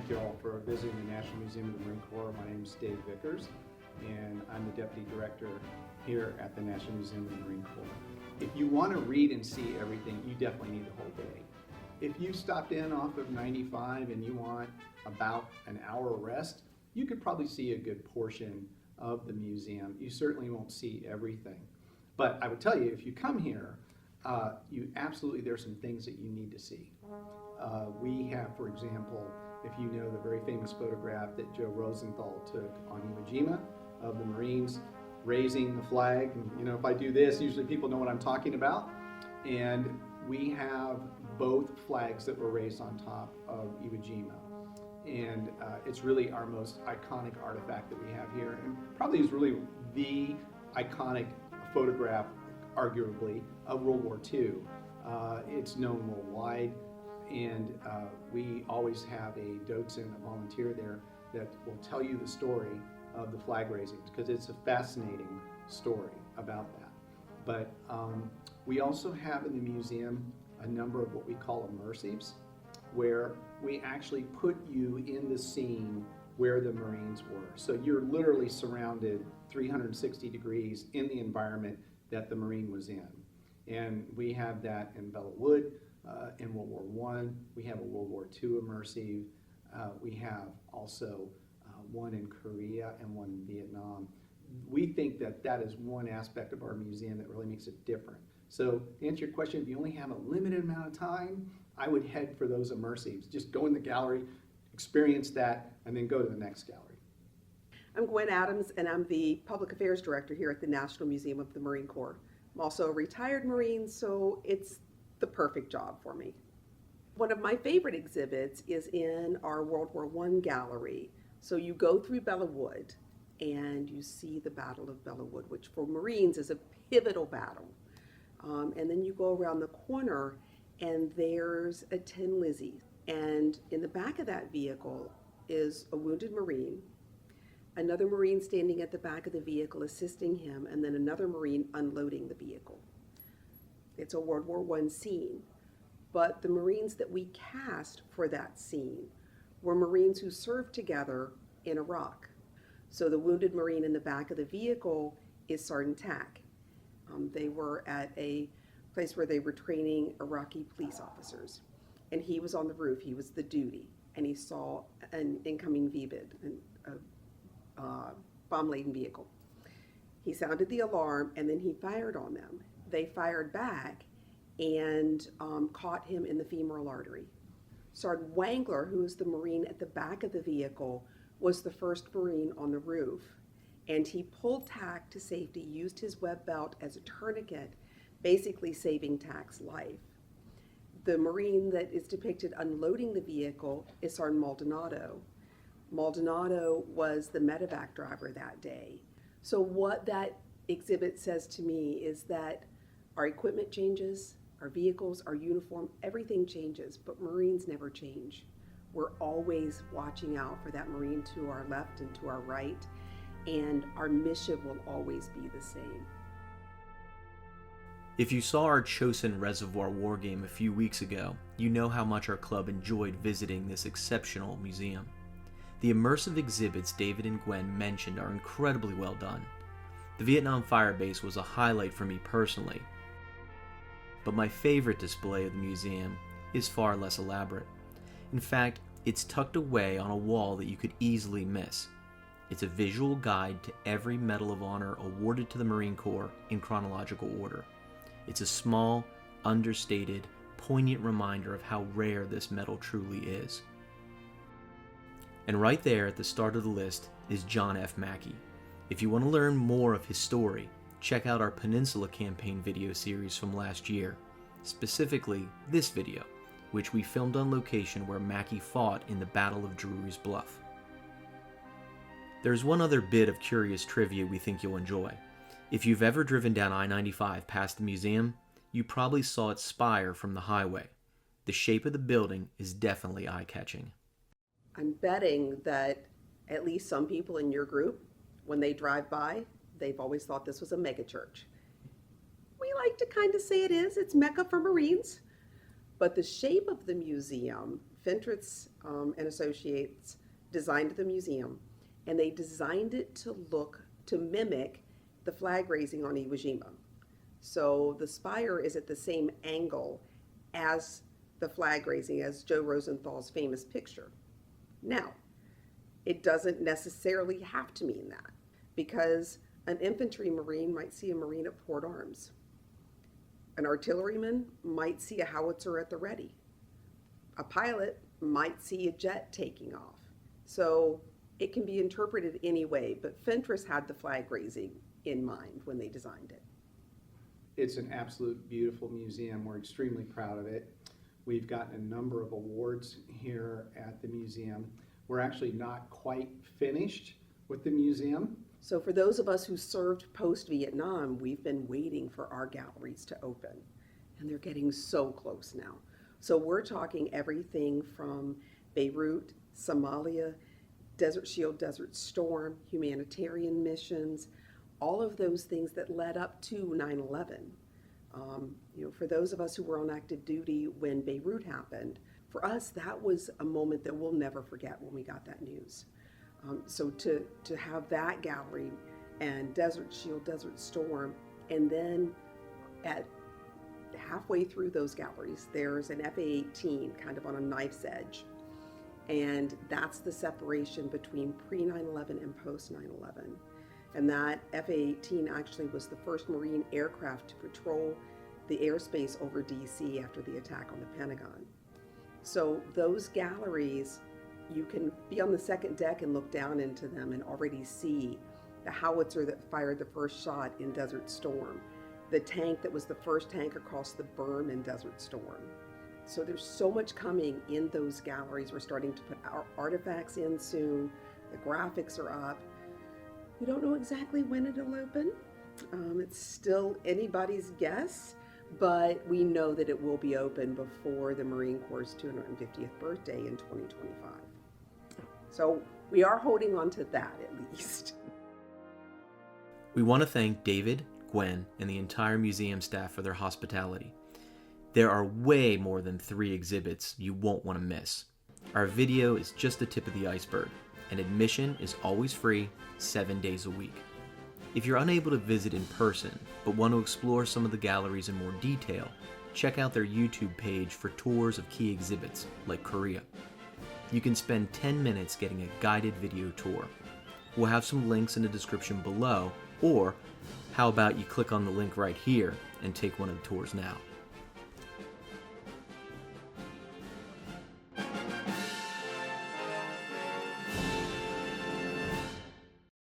thank you all for visiting the National Museum of the Marine Corps. My name is Dave Vickers, and I'm the Deputy Director here at the National Museum of the Marine Corps. If you want to read and see everything, you definitely need the whole day. If you stopped in off of 95 and you want about an hour rest, you could probably see a good portion of the museum. You certainly won't see everything. But I would tell you, if you come here, there's some things that you need to see. We have, for example, if you know the very famous photograph that Joe Rosenthal took on Iwo Jima of the Marines raising the flag. And, you know, if I do this, usually people know what I'm talking about. And we have both flags that were raised on top of Iwo Jima. And it's really our most iconic artifact that we have here, and probably is really the iconic photograph, arguably, of World War II. It's known worldwide, and we always have a docent, a volunteer there, that will tell you the story of the flag raising, because it's a fascinating story about that. But we also have in the museum a number of what we call immersives, where we actually put you in the scene where the Marines were. So you're literally surrounded 360 degrees in the environment that the Marine was in. And we have that in Belleau Wood in World War I. We have a World War II immersive. We have also one in Korea and one in Vietnam. We think that that is one aspect of our museum that really makes it different. So to answer your question, if you only have a limited amount of time, I would head for those immersives. Just go in the gallery, experience that, and then go to the next gallery. I'm Gwenn Adams, and I'm the Public Affairs Director here at the National Museum of the Marine Corps. I'm also a retired Marine, so it's the perfect job for me. One of my favorite exhibits is in our World War I gallery. So you go through Belleau Wood, and you see the Battle of Belleau Wood, which for Marines is a pivotal battle. And then you go around the corner, and there's a Tin Lizzie. And in the back of that vehicle is a wounded Marine, another Marine standing at the back of the vehicle assisting him, and then another Marine unloading the vehicle. It's a World War I scene. But the Marines that we cast for that scene were Marines who served together in Iraq. So the wounded Marine in the back of the vehicle is Sergeant Tack. They were at a place where they were training Iraqi police officers. And he was on the roof, he was the duty, and he saw an incoming VBID, a bomb-laden vehicle. He sounded the alarm, and then he fired on them. They fired back and caught him in the femoral artery. Sergeant Wangler, who was the Marine at the back of the vehicle, was the first Marine on the roof. And he pulled Tack to safety, used his web belt as a tourniquet, basically saving Tack's life. The Marine that is depicted unloading the vehicle is Sergeant Maldonado. Maldonado was the medevac driver that day. So what that exhibit says to me is that our equipment changes, our vehicles, our uniform, everything changes, but Marines never change. We're always watching out for that Marine to our left and to our right, and our mission will always be the same. If you saw our Chosin Reservoir wargame a few weeks ago, you know how much our club enjoyed visiting this exceptional museum. The immersive exhibits David and Gwenn mentioned are incredibly well done. The Vietnam Fire Base was a highlight for me personally, but my favorite display of the museum is far less elaborate. In fact, it's tucked away on a wall that you could easily miss. It's a visual guide to every Medal of Honor awarded to the Marine Corps in chronological order. It's a small, understated, poignant reminder of how rare this medal truly is. And right there at the start of the list is John F. Mackey. If you want to learn more of his story, check out our Peninsula Campaign video series from last year, specifically this video, which we filmed on location where Mackey fought in the Battle of Drewry's Bluff. There's one other bit of curious trivia we think you'll enjoy. If you've ever driven down I-95 past the museum, you probably saw its spire from the highway. The shape of the building is definitely eye-catching. I'm betting that at least some people in your group, when they drive by, they've always thought this was a megachurch. We like to kind of say it is. It's Mecca for Marines. But the shape of the museum Fentress and Associates designed the museum, and they designed it to mimic the flag raising on Iwo Jima. So the spire is at the same angle as the flag raising, as Joe Rosenthal's famous picture. Now, it doesn't necessarily have to mean that, because an infantry Marine might see a Marine at port arms. An artilleryman might see a howitzer at the ready. A pilot might see a jet taking off. So it can be interpreted any way, but Fentress had the flag raising in mind when they designed it. It's an absolute beautiful museum. We're extremely proud of it. We've gotten a number of awards here at the museum. We're actually not quite finished with the museum. So for those of us who served post-Vietnam, we've been waiting for our galleries to open, and they're getting so close now. So we're talking everything from Beirut, Somalia, Desert Shield, Desert Storm, humanitarian missions, all of those things that led up to 9/11. For those of us who were on active duty when Beirut happened, for us that was a moment that we'll never forget when we got that news. So to have that gallery and Desert Shield, Desert Storm, and then at halfway through those galleries, there's an FA-18 kind of on a knife's edge. And that's the separation between pre-9/11 and post-9/11. And that FA-18 actually was the first Marine aircraft to patrol the airspace over DC after the attack on the Pentagon. So those galleries, you can be on the second deck and look down into them and already see the howitzer that fired the first shot in Desert Storm, the tank that was the first tank across the berm in Desert Storm. So there's so much coming in those galleries. We're starting to put our artifacts in soon. The graphics are up. We don't know exactly when it'll open. It's still anybody's guess, but we know that it will be open before the Marine Corps' 250th birthday in 2025. So we are holding on to that at least. We want to thank David, Gwenn, and the entire museum staff for their hospitality. There are way more than 3 exhibits you won't want to miss. Our video is just the tip of the iceberg, and admission is always free 7 days a week. If you're unable to visit in person, but want to explore some of the galleries in more detail, check out their YouTube page for tours of key exhibits, like Korea. You can spend 10 minutes getting a guided video tour. We'll have some links in the description below, or how about you click on the link right here and take one of the tours now.